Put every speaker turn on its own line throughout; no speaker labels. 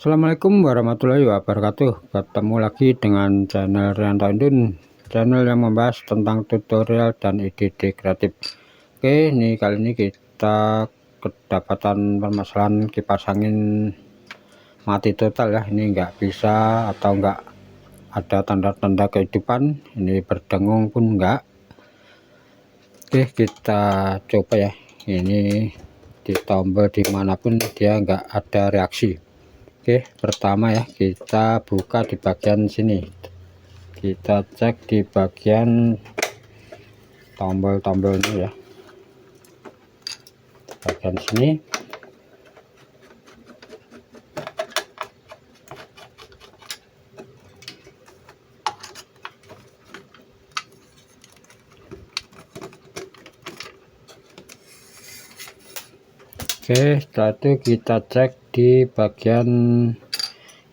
Assalamualaikum warahmatullahi wabarakatuh. Ketemu lagi dengan channel Rianto Indun, channel yang membahas tentang tutorial dan ide-ide kreatif. Oke, ini kali ini kita kedapatan permasalahan kipas angin mati total ya. Ini nggak bisa atau nggak ada tanda-tanda kehidupan, ini berdengung pun enggak. Oke, kita coba ya. Ini di tombol dimanapun dia nggak ada reaksi. Oke, pertama ya, kita buka di bagian sini, kita cek di bagian tombol-tombolnya ya, bagian sini. Oke, setelah itu kita cek di bagian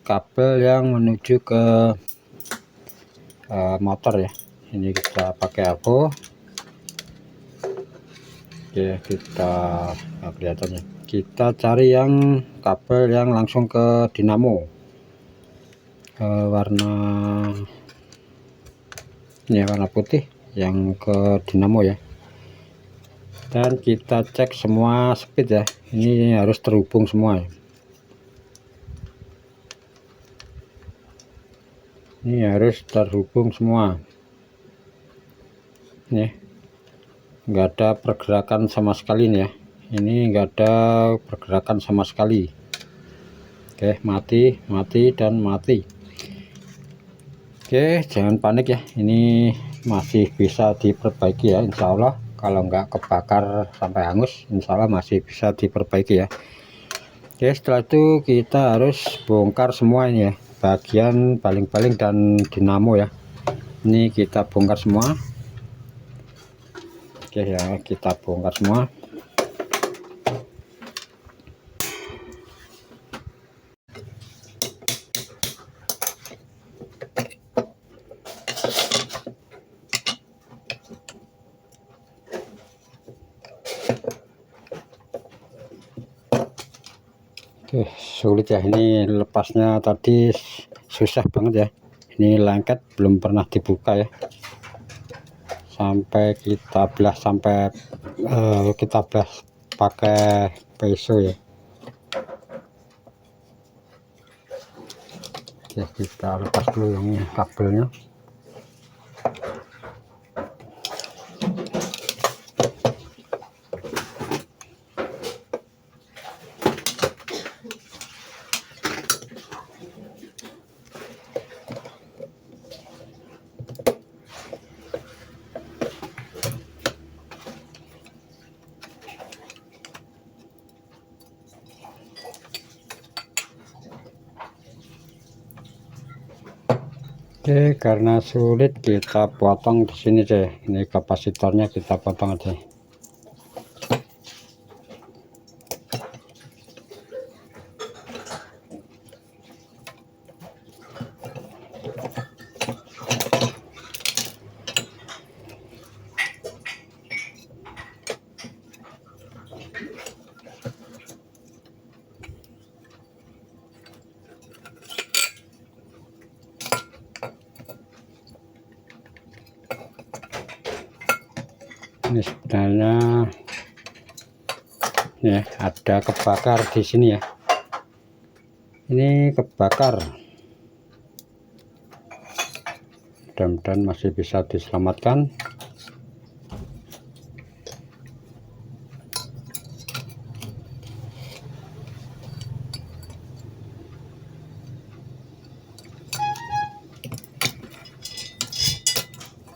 kabel yang menuju ke motor ya. Ini kita pakai Avo. Oke, kita kelihatannya kita cari yang kabel yang langsung ke dinamo, warna ini warna putih yang ke dinamo ya. Dan kita cek semua speed ya, ini harus terhubung semua ya. Ini harus terhubung semua nih, nggak ada pergerakan sama sekali nih ya. Ini enggak ada pergerakan sama sekali. Oke, mati dan mati. Oke, jangan panik ya, ini masih bisa diperbaiki ya, insya Allah. Kalau nggak kebakar sampai hangus, insya Allah masih bisa diperbaiki ya. Oke, setelah itu kita harus bongkar semua ini ya, bagian baling-baling dan dinamo ya. Ini kita bongkar semua. Oke ya, kita bongkar semua. Oke, sulit ya, ini lepasnya tadi susah banget ya. Ini lengket, belum pernah dibuka ya, sampai kita belah, sampai kita belah pakai pisau ya. Oke, kita lepas dulu yang kabelnya. Oke, karena sulit kita potong di sini deh. Ini kapasitornya kita potong aja. Ini sebenarnya ya ada kebakar di sini ya. Ini kebakar, mudah-mudahan masih bisa diselamatkan.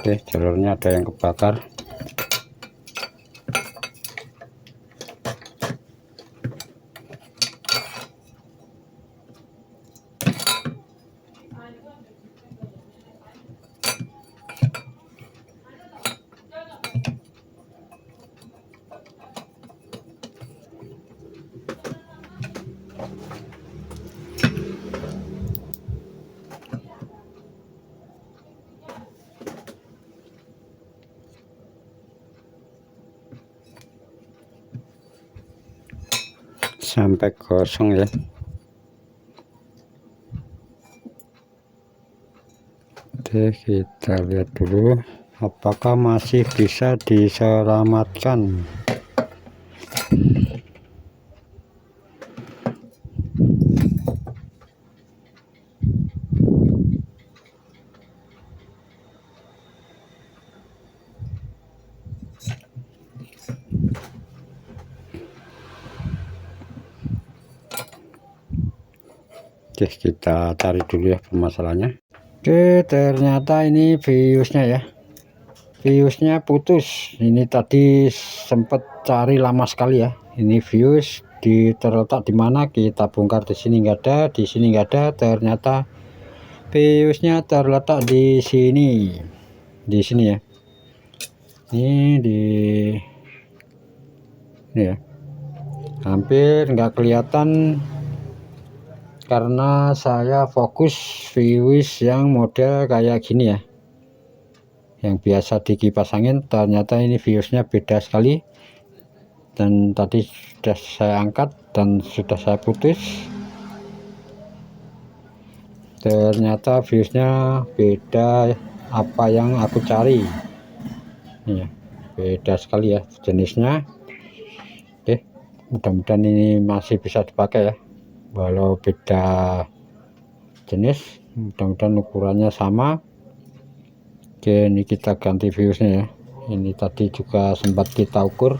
Oke, jalurnya ada yang kebakar. Sampai kosong ya. Oke, kita lihat dulu apakah masih bisa diselamatkan. Oke, kita cari dulu ya permasalahannya. Oke, ternyata ini fuse-nya ya, fuse-nya putus. Ini tadi sempat cari lama sekali ya. Ini fuse terletak di mana, kita bongkar di sini nggak ada, di sini nggak ada. Ternyata fuse-nya terletak di sini ya. Ini ini ya, hampir nggak kelihatan karena saya fokus fuse yang model kayak gini ya, yang biasa di kipas angin. Ternyata ini fuse-nya beda sekali, dan tadi sudah saya angkat dan sudah saya putus. Ternyata fuse-nya beda apa yang aku cari. Ini ya, beda sekali ya jenisnya. Oke, mudah-mudahan ini masih bisa dipakai ya, walau beda jenis. Mudah-mudahan ukurannya sama. Oke, ini kita ganti fuse-nya ya. Ini tadi juga sempat kita ukur,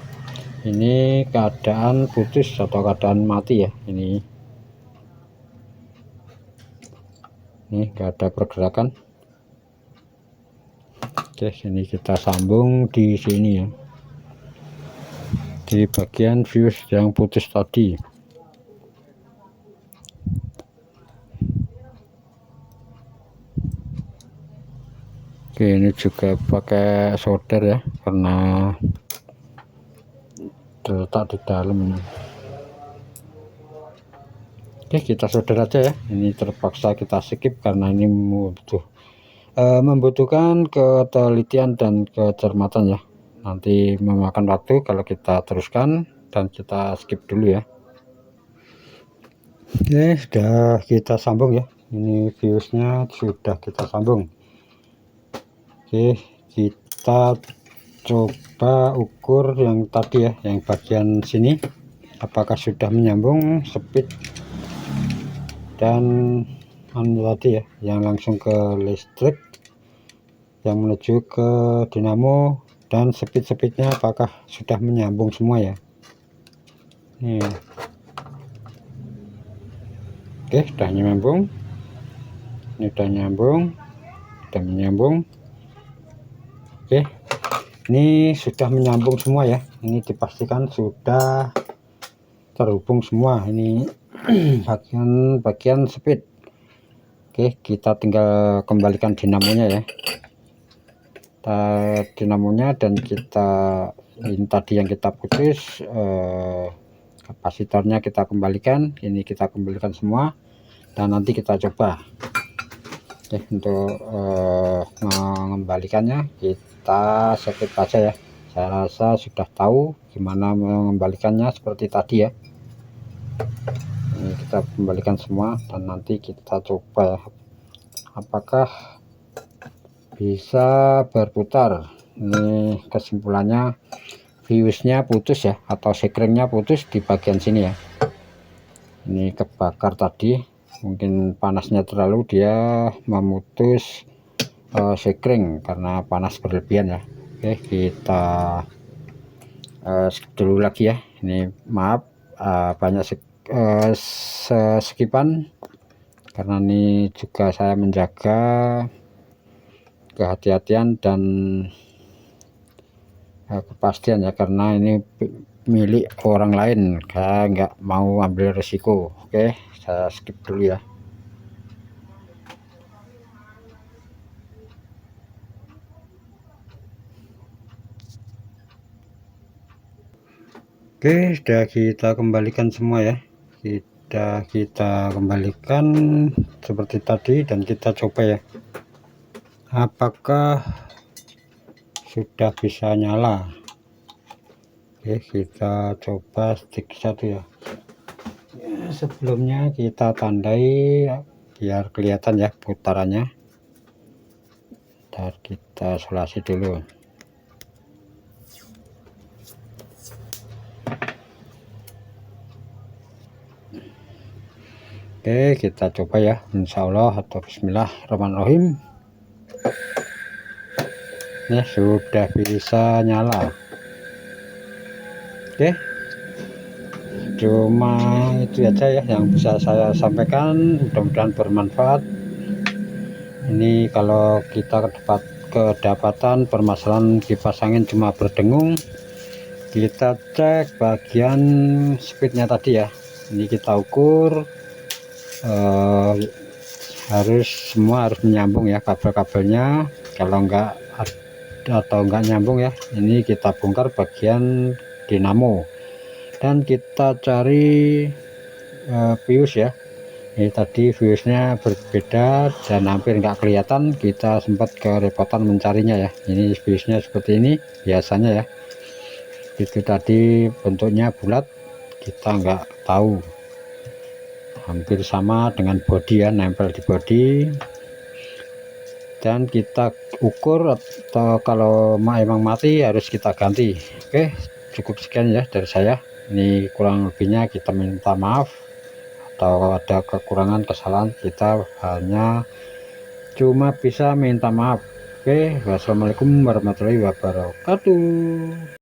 ini keadaan putus atau keadaan mati ya. Ini nggak ada pergerakan. Oke, ini kita sambung di sini ya, di bagian fuse yang putus tadi. Oke, ini juga pakai solder ya, karena terletak di dalam ini. Oke, kita solder aja ya. Ini terpaksa kita skip karena ini membutuhkan ketelitian dan kecermatan ya. Nanti memakan waktu kalau kita teruskan, dan kita skip dulu ya. Oke, sudah kita sambung ya. Ini fuse-nya sudah kita sambung. Oke, kita coba ukur yang tadi ya, yang bagian sini apakah sudah menyambung speed dan tadi ya, yang langsung ke listrik, yang menuju ke dinamo, dan speed-speednya apakah sudah menyambung semua ya. Nih. Oke, sudah nyambung. Ini sudah nyambung, sudah menyambung. Oke, ini sudah menyambung semua ya. Ini dipastikan sudah terhubung semua. Ini bagian speed. Oke, kita tinggal kembalikan dinamonya ya. Dinamonya, dan kita ini tadi yang kita putus, kapasitornya kita kembalikan. Ini kita kembalikan semua, dan nanti kita coba. Oke, untuk mengembalikannya kita skip aja ya. Saya rasa sudah tahu gimana mengembalikannya seperti tadi ya. Ini kita kembalikan semua, dan nanti kita coba ya, apakah bisa berputar. Ini kesimpulannya fuse-nya putus ya, atau sekringnya putus di bagian sini ya. Ini kebakar tadi, mungkin panasnya terlalu, dia memutus sekring karena panas berlebihan ya. Oke, kita skip dulu lagi ya. Ini maaf banyak skipan, karena ini juga saya menjaga kehati-hatian dan kepastian ya, karena ini milik orang lain, saya nggak mau ambil resiko. Oke, saya skip dulu ya. Oke, sudah kita kembalikan semua ya. Kita kembalikan seperti tadi, dan kita coba ya, apakah sudah bisa nyala. Oke, kita coba stick satu ya. Sebelumnya kita tandai biar kelihatan ya putarannya. dan kita isolasi dulu. Oke, kita coba ya, insya Allah, atau bismillahirrahmanirrahim. Ini sudah bisa nyala. Oke, cuma itu aja ya yang bisa saya sampaikan, mudah-mudahan bermanfaat. Ini kalau kita kedapatan permasalahan kipas angin cuma berdengung, kita cek bagian speednya tadi ya. Ini kita ukur, semua harus menyambung ya kabel-kabelnya. Kalau enggak nyambung ya, ini kita bongkar bagian dinamo dan kita cari fuse ya. Ini tadi fuse-nya berbeda dan hampir enggak kelihatan, kita sempat kerepotan mencarinya ya. Ini fuse-nya seperti ini biasanya ya, itu tadi bentuknya bulat, kita enggak tahu, hampir sama dengan bodi ya, nempel di bodi. Dan kita ukur, atau kalau emang mati harus kita ganti. Oke, cukup sekian ya dari saya. Ini kurang lebihnya kita minta maaf, atau ada kekurangan kesalahan kita hanya cuma bisa minta maaf. Oke, wassalamualaikum warahmatullahi wabarakatuh.